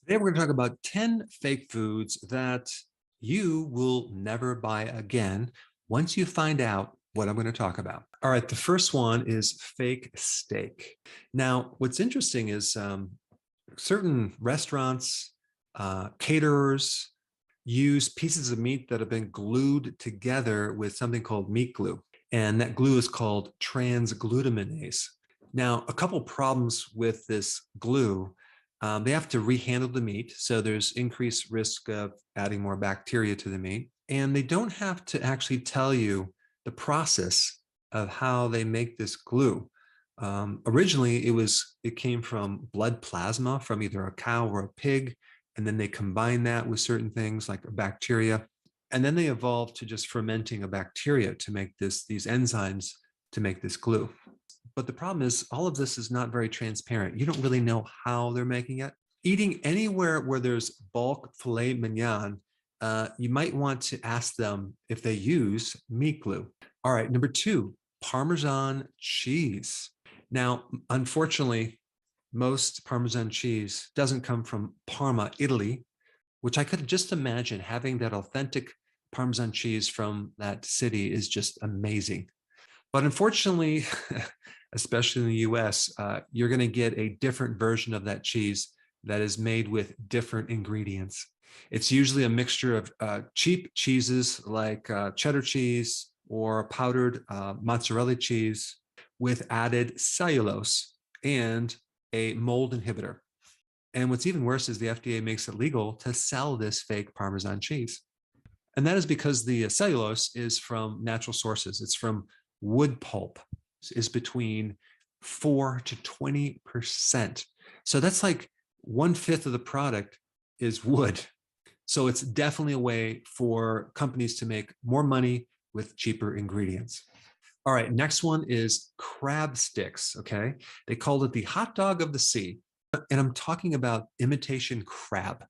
Today, we're going to talk about 10 fake foods that you will never buy again once you find out what I'm going to talk about. All right, the first one is fake steak. Now, what's interesting is certain restaurants, caterers use pieces of meat that have been glued together with something called meat glue. And that glue is called transglutaminase. Now, a couple problems with this glue. They have to rehandle the meat, so there's increased risk of adding more bacteria to the meat. And they don't have to actually tell you the process of how they make this glue. Originally, it came from blood plasma from either a cow or a pig, and then they combined that with certain things like bacteria. And then they evolved to just fermenting a bacteria to make these enzymes to make this glue. But the problem is all of this is not very transparent. You don't really know how they're making it. Eating anywhere where there's bulk filet mignon, you might want to ask them if they use meat glue. All right, number two, Parmesan cheese. Now, unfortunately, most Parmesan cheese doesn't come from Parma, Italy, which I could just imagine having that authentic Parmesan cheese from that city is just amazing. But unfortunately, especially in the US, you're going to get a different version of that cheese that is made with different ingredients. It's usually a mixture of cheap cheeses like cheddar cheese or powdered mozzarella cheese with added cellulose and a mold inhibitor. And what's even worse is the FDA makes it legal to sell this fake Parmesan cheese. And that is because the cellulose is from natural sources. It's from wood pulp, is between 4 to 20%. So that's like 1/5 of the product is wood. So it's definitely a way for companies to make more money with cheaper ingredients. All right, next one is crab sticks, okay? They called it the hot dog of the sea. And I'm talking about imitation crab.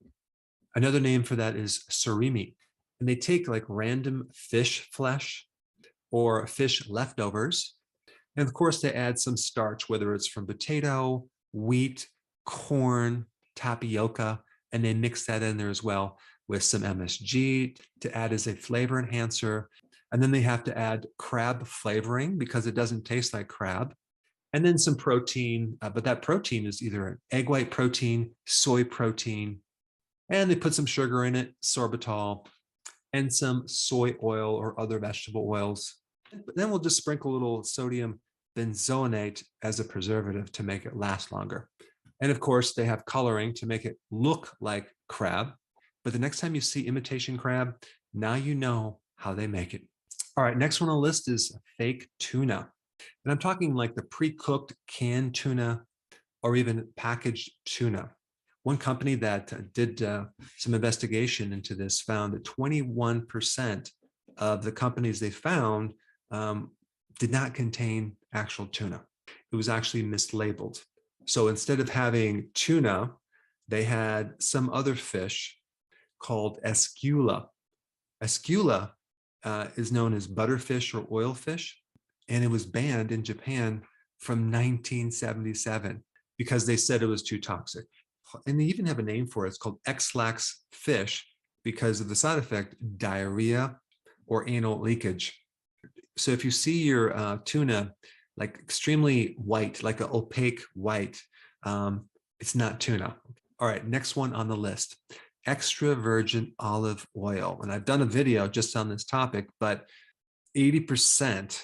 Another name for that is surimi. And they take like random fish flesh or fish leftovers. And of course, they add some starch, whether it's from potato, wheat, corn, tapioca, and they mix that in there as well with some MSG to add as a flavor enhancer. And then they have to add crab flavoring because it doesn't taste like crab. And then some protein, but that protein is either an egg white protein, soy protein, and they put some sugar in it, sorbitol, and some soy oil or other vegetable oils. But then we'll just sprinkle a little sodium benzoate as a preservative to make it last longer. And of course, they have coloring to make it look like crab. But the next time you see imitation crab, now you know how they make it. All right, next one on the list is fake tuna. And I'm talking like the pre-cooked canned tuna or even packaged tuna. One company that did some investigation into this found that 21% of the companies they found did not contain actual tuna. It was actually mislabeled. So instead of having tuna, they had some other fish called escula. Escula is known as butterfish or oilfish, and it was banned in Japan from 1977 because they said it was too toxic. And they even have a name for it. It's called X-lax fish because of the side effect, diarrhea or anal leakage. So if you see your tuna like extremely white, like an opaque white, it's not tuna. All right, next one on the list, extra virgin olive oil. And I've done a video just on this topic, but 80%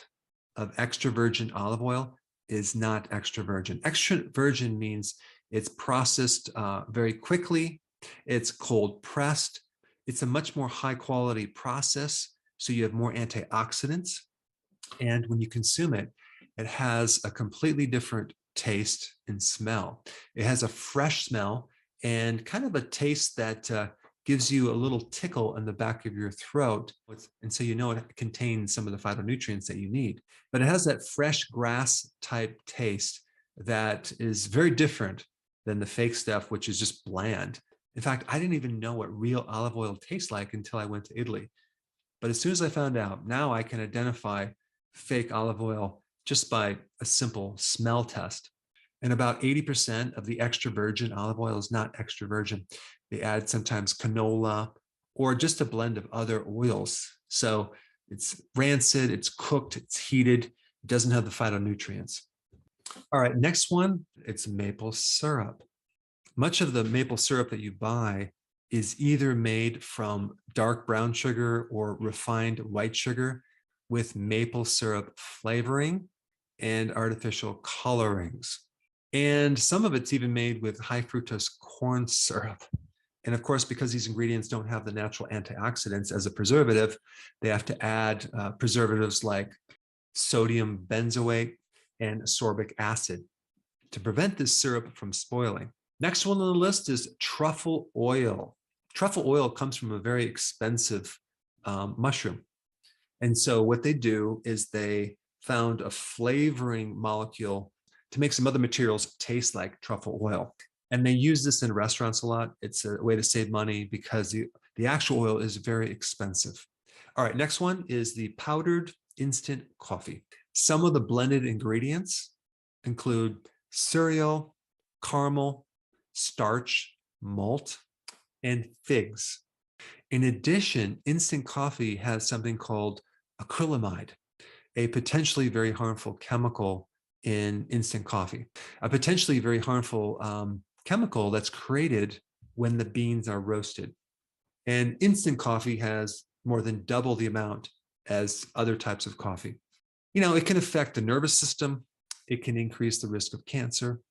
of extra virgin olive oil is not extra virgin. Extra virgin means it's processed very quickly. It's cold pressed. It's a much more high quality process. So you have more antioxidants. And when you consume it, it has a completely different taste and smell. It has a fresh smell and kind of a taste that gives you a little tickle in the back of your throat. And so you know it contains some of the phytonutrients that you need. But it has that fresh grass type taste that is very different than the fake stuff, which is just bland. In fact, I didn't even know what real olive oil tastes like until I went to Italy. But as soon as I found out, now I can identify fake olive oil just by a simple smell test. And about 80% of the extra virgin olive oil is not extra virgin. They add sometimes canola or just a blend of other oils. So it's rancid, it's cooked, it's heated, it doesn't have the phytonutrients. All right, next one, it's maple syrup. Much of the maple syrup that you buy is either made from dark brown sugar or refined white sugar with maple syrup flavoring and artificial colorings. And some of it's even made with high fructose corn syrup. And of course, because these ingredients don't have the natural antioxidants as a preservative, they have to add preservatives like sodium benzoate and ascorbic acid to prevent this syrup from spoiling. Next one on the list is truffle oil. Truffle oil comes from a very expensive mushroom. And so what they do is they found a flavoring molecule to make some other materials taste like truffle oil. And they use this in restaurants a lot. It's a way to save money because the actual oil is very expensive. All right, next one is the powdered instant coffee. Some of the blended ingredients include cereal, caramel, starch, malt, and figs. In addition, instant coffee has something called acrylamide, a potentially very harmful chemical in instant coffee, a potentially very harmful chemical that's created when the beans are roasted. And instant coffee has more than double the amount as other types of coffee. You know, it can affect the nervous system. It can increase the risk of cancer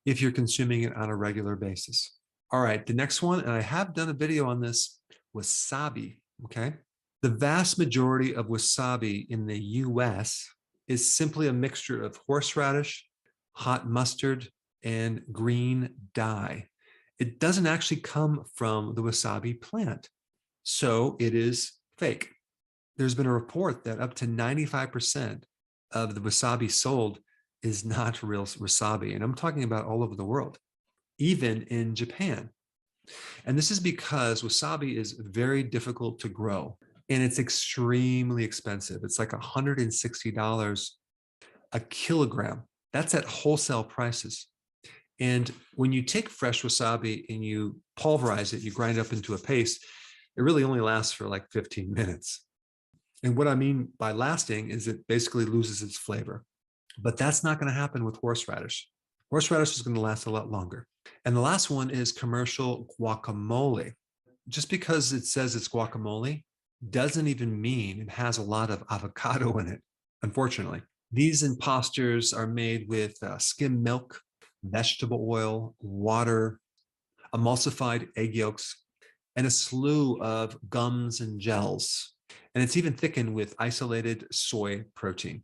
if you're consuming it on a regular basis. All right, the next one, and I have done a video on this, wasabi, okay? The vast majority of wasabi in the US is simply a mixture of horseradish, hot mustard, and green dye. It doesn't actually come from the wasabi plant, so it is fake. There's been a report that up to 95% of the wasabi sold is not real wasabi, and I'm talking about all over the world, even in Japan. And this is because wasabi is very difficult to grow, and it's extremely expensive. It's like $160 a kilogram. That's at wholesale prices. And when you take fresh wasabi and you pulverize it, you grind it up into a paste, it really only lasts for like 15 minutes. And what I mean by lasting is it basically loses its flavor. But that's not going to happen with horseradish. Horseradish is going to last a lot longer. And the last one is commercial guacamole. Just because it says it's guacamole doesn't even mean it has a lot of avocado in it, unfortunately. These imposters are made with skim milk, vegetable oil, water, emulsified egg yolks, and a slew of gums and gels. And it's even thickened with isolated soy protein.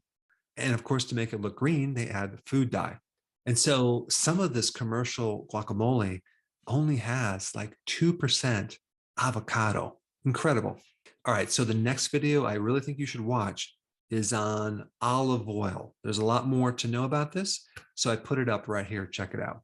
And of course, to make it look green, they add food dye. And so some of this commercial guacamole only has like 2% avocado. Incredible. All right, so the next video I really think you should watch is on olive oil. There's a lot more to know about this, so I put it up right here. Check it out.